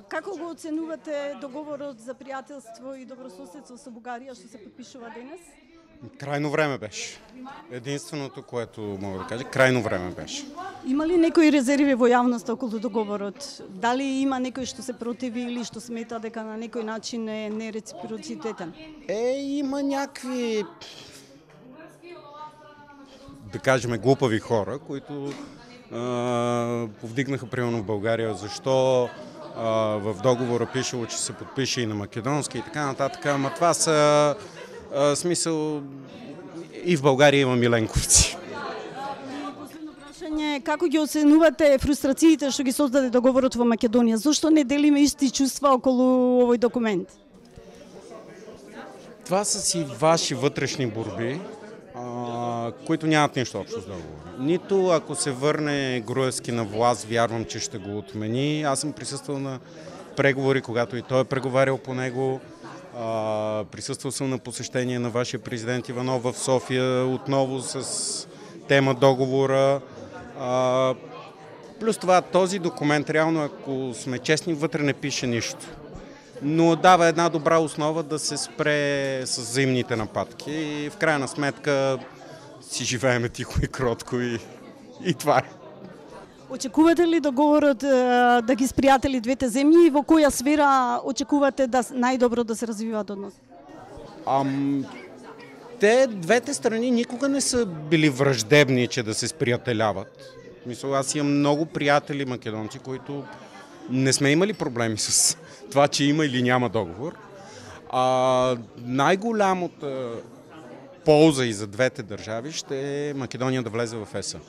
Како го оценувате договорот за пријателство и добрососедство со Бугарија што се подпишува денес? Крайно време беше. Единственото, което мога да кажа, крайно време беше. Има ли некои резерви во јавноста околу договорот? Дали има некој што се противи или што смета дека на некој начин е нереципроцитетен? Има някакви, да кажем, глупави хора, които повдигнаха примерно в България защо в договора пишело, че се подпише и на македонски и така нататък, ама това са смисъл и в България има миленковци. Последно прашање, како ги оценувате фрустрациите што ги создаде договорот во Македонија? Зошто не делиме исти чувства околу овој документ? Това са си ваши вътрешни борби, които нямат нищо общо с договора. Нито ако се върне Груевски на власт, вярвам, че ще го отмени. Аз съм присъствал на преговори, когато и той е преговарял по него. Присъствал съм на посещение на вашия президент Иванов в София, отново с тема договора. Плюс това, този документ, реално, ако сме честни, вътре не пише нищо. Но дава една добра основа да се спре с взаимните нападки и в крайна сметка си живееме тихо и кротко и това е. Очекувате ли договорот да ги спријатели двете земји и во која сфера очекувате да најдобро да се развиваат односи? Те, двете страни, никога не са били враждебни, че да се сприятеляват. Мисля, аз имам много приятели македонци, които не сме имали проблеми с това, че има или няма договор. Най-голямата полза и за двете държави ще е Македония да влезе в ЕС-а.